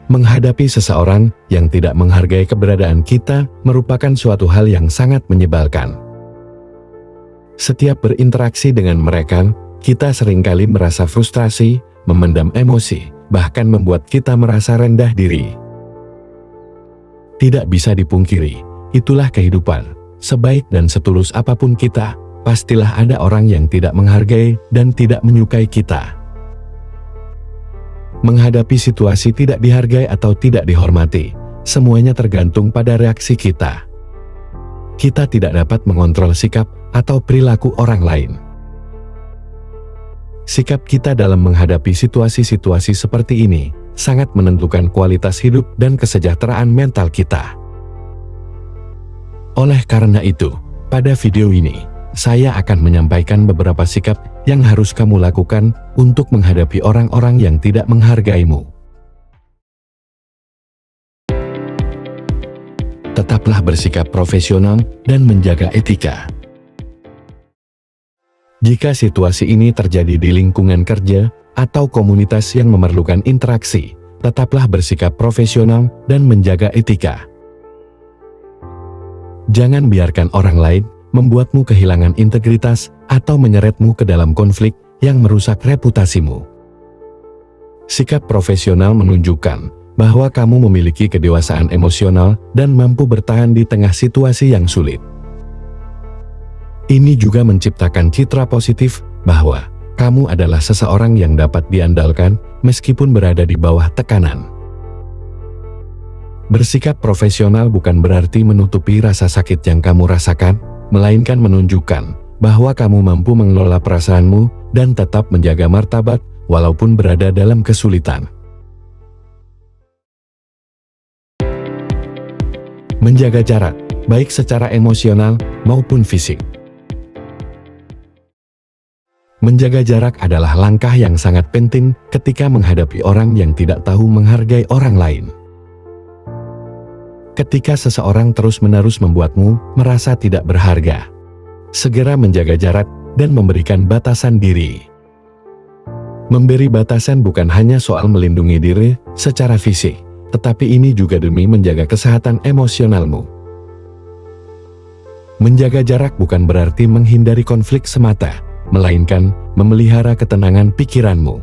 Menghadapi seseorang yang tidak menghargai keberadaan kita merupakan suatu hal yang sangat menyebalkan. Setiap berinteraksi dengan mereka, kita seringkali merasa frustrasi, memendam emosi, bahkan membuat kita merasa rendah diri. Tidak bisa dipungkiri, itulah kehidupan. Sebaik dan setulus apapun kita, pastilah ada orang yang tidak menghargai dan tidak menyukai kita. Menghadapi situasi tidak dihargai atau tidak dihormati, semuanya tergantung pada reaksi kita. Kita tidak dapat mengontrol sikap atau perilaku orang lain. Sikap kita dalam menghadapi situasi-situasi seperti ini sangat menentukan kualitas hidup dan kesejahteraan mental kita. Oleh karena itu, pada video ini, saya akan menyampaikan beberapa sikap yang harus kamu lakukan untuk menghadapi orang-orang yang tidak menghargaimu. Tetaplah bersikap profesional dan menjaga etika. Jika situasi ini terjadi di lingkungan kerja atau komunitas yang memerlukan interaksi, tetaplah bersikap profesional dan menjaga etika. Jangan biarkan orang lain membuatmu kehilangan integritas atau menyeretmu ke dalam konflik yang merusak reputasimu. Sikap profesional menunjukkan bahwa kamu memiliki kedewasaan emosional dan mampu bertahan di tengah situasi yang sulit. Ini juga menciptakan citra positif bahwa kamu adalah seseorang yang dapat diandalkan meskipun berada di bawah tekanan. Bersikap profesional bukan berarti menutupi rasa sakit yang kamu rasakan, melainkan menunjukkan bahwa kamu mampu mengelola perasaanmu dan tetap menjaga martabat walaupun berada dalam kesulitan. Menjaga jarak, baik secara emosional maupun fisik. Menjaga jarak adalah langkah yang sangat penting ketika menghadapi orang yang tidak tahu menghargai orang lain. Ketika seseorang terus-menerus membuatmu merasa tidak berharga, segera menjaga jarak dan memberikan batasan diri. Memberi batasan bukan hanya soal melindungi diri secara fisik, tetapi ini juga demi menjaga kesehatan emosionalmu. Menjaga jarak bukan berarti menghindari konflik semata, melainkan memelihara ketenangan pikiranmu.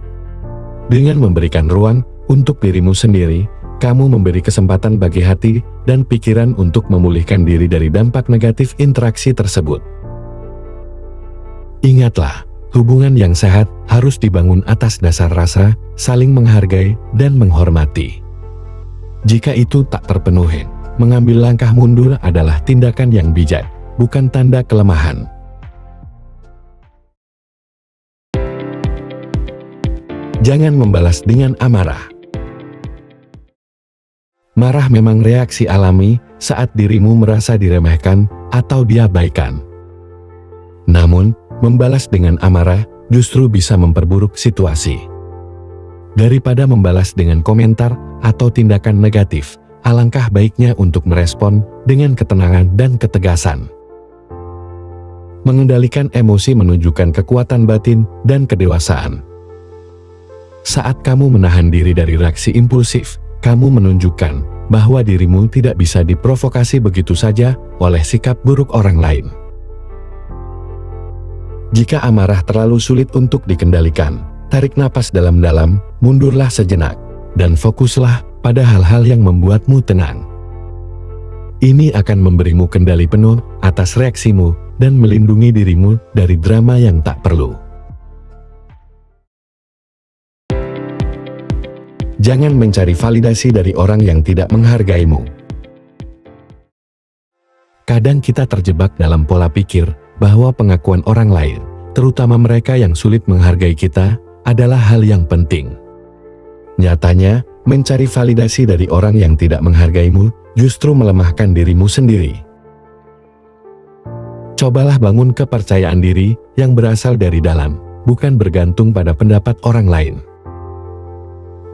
Dengan memberikan ruang untuk dirimu sendiri, kamu memberi kesempatan bagi hati dan pikiran untuk memulihkan diri dari dampak negatif interaksi tersebut. Ingatlah, hubungan yang sehat harus dibangun atas dasar rasa, saling menghargai, dan menghormati. Jika itu tak terpenuhi, mengambil langkah mundur adalah tindakan yang bijak, bukan tanda kelemahan. Jangan membalas dengan amarah. Marah memang reaksi alami saat dirimu merasa diremehkan atau diabaikan. Namun, membalas dengan amarah justru bisa memperburuk situasi. Daripada membalas dengan komentar atau tindakan negatif, alangkah baiknya untuk merespon dengan ketenangan dan ketegasan. Mengendalikan emosi menunjukkan kekuatan batin dan kedewasaan. Saat kamu menahan diri dari reaksi impulsif, kamu menunjukkan bahwa dirimu tidak bisa diprovokasi begitu saja oleh sikap buruk orang lain. Jika amarah terlalu sulit untuk dikendalikan, tarik napas dalam-dalam, mundurlah sejenak, dan fokuslah pada hal-hal yang membuatmu tenang. Ini akan memberimu kendali penuh atas reaksimu dan melindungi dirimu dari drama yang tak perlu. Jangan mencari validasi dari orang yang tidak menghargaimu. Kadang kita terjebak dalam pola pikir bahwa pengakuan orang lain, terutama mereka yang sulit menghargai kita, adalah hal yang penting. Nyatanya, mencari validasi dari orang yang tidak menghargaimu justru melemahkan dirimu sendiri. Cobalah bangun kepercayaan diri yang berasal dari dalam, bukan bergantung pada pendapat orang lain.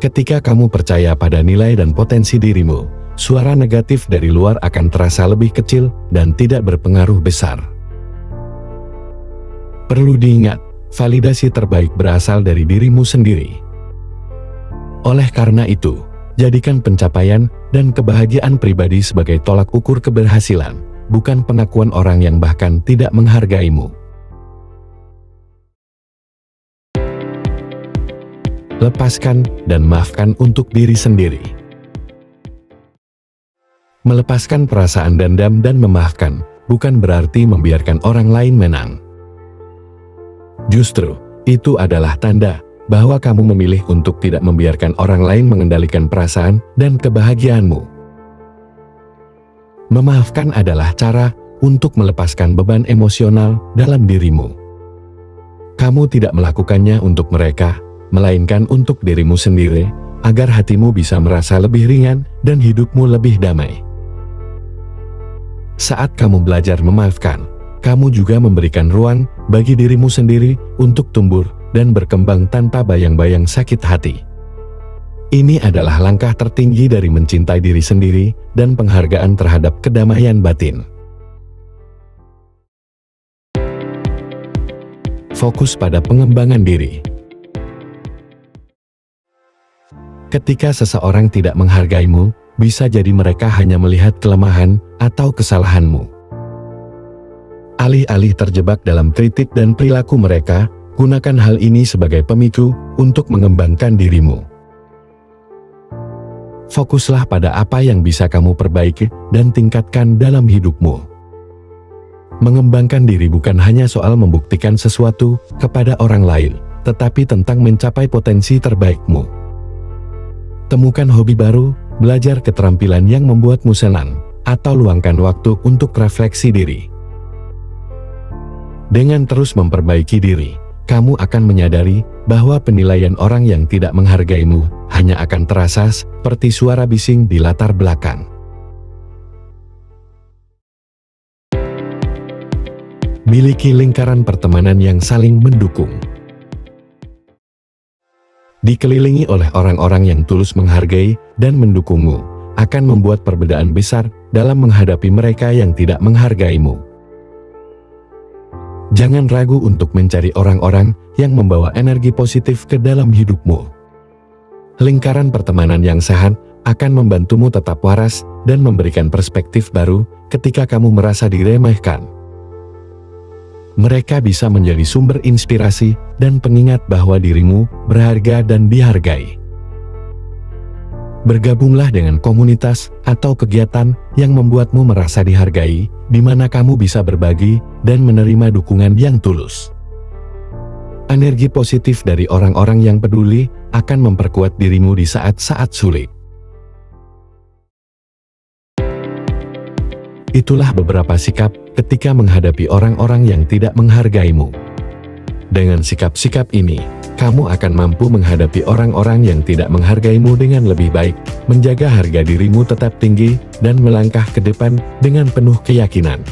Ketika kamu percaya pada nilai dan potensi dirimu, suara negatif dari luar akan terasa lebih kecil dan tidak berpengaruh besar. Perlu diingat, validasi terbaik berasal dari dirimu sendiri. Oleh karena itu, Jadikan pencapaian dan kebahagiaan pribadi sebagai tolak ukur keberhasilan, bukan pengakuan orang yang bahkan tidak menghargaimu. Lepaskan dan maafkan untuk diri sendiri. Melepaskan perasaan dendam dan memaafkan bukan berarti membiarkan orang lain menang. Justru, itu adalah tanda bahwa kamu memilih untuk tidak membiarkan orang lain mengendalikan perasaan dan kebahagiaanmu. Memaafkan adalah cara untuk melepaskan beban emosional dalam dirimu. Kamu tidak melakukannya untuk mereka, melainkan untuk dirimu sendiri, agar hatimu bisa merasa lebih ringan dan hidupmu lebih damai. Saat kamu belajar memaafkan, kamu juga memberikan ruang bagi dirimu sendiri untuk tumbuh dan berkembang tanpa bayang-bayang sakit hati. Ini adalah langkah tertinggi dari mencintai diri sendiri dan penghargaan terhadap kedamaian batin. Fokus pada pengembangan diri. Ketika seseorang tidak menghargaimu, bisa jadi mereka hanya melihat kelemahan atau kesalahanmu. Alih-alih terjebak dalam kritik dan perilaku mereka, gunakan hal ini sebagai pemicu untuk mengembangkan dirimu. Fokuslah pada apa yang bisa kamu perbaiki dan tingkatkan dalam hidupmu. Mengembangkan diri bukan hanya soal membuktikan sesuatu kepada orang lain, tetapi tentang mencapai potensi terbaikmu. Temukan hobi baru, belajar keterampilan yang membuatmu senang, atau luangkan waktu untuk refleksi diri. Dengan terus memperbaiki diri, kamu akan menyadari bahwa penilaian orang yang tidak menghargaimu hanya akan terasa seperti suara bising di latar belakang. Miliki lingkaran pertemanan yang saling mendukung. Dikelilingi oleh orang-orang yang tulus menghargai dan mendukungmu, akan membuat perbedaan besar dalam menghadapi mereka yang tidak menghargaimu. Jangan ragu untuk mencari orang-orang yang membawa energi positif ke dalam hidupmu. Lingkaran pertemanan yang sehat akan membantumu tetap waras dan memberikan perspektif baru ketika kamu merasa diremehkan. Mereka bisa menjadi sumber inspirasi dan pengingat bahwa dirimu berharga dan dihargai. Bergabunglah dengan komunitas atau kegiatan yang membuatmu merasa dihargai, di mana kamu bisa berbagi dan menerima dukungan yang tulus. Energi positif dari orang-orang yang peduli akan memperkuat dirimu di saat-saat sulit. Itulah beberapa sikap ketika menghadapi orang-orang yang tidak menghargaimu. Dengan sikap-sikap ini, kamu akan mampu menghadapi orang-orang yang tidak menghargaimu dengan lebih baik, menjaga harga dirimu tetap tinggi, dan melangkah ke depan dengan penuh keyakinan.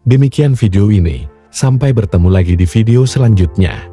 Demikian video ini, sampai bertemu lagi di video selanjutnya.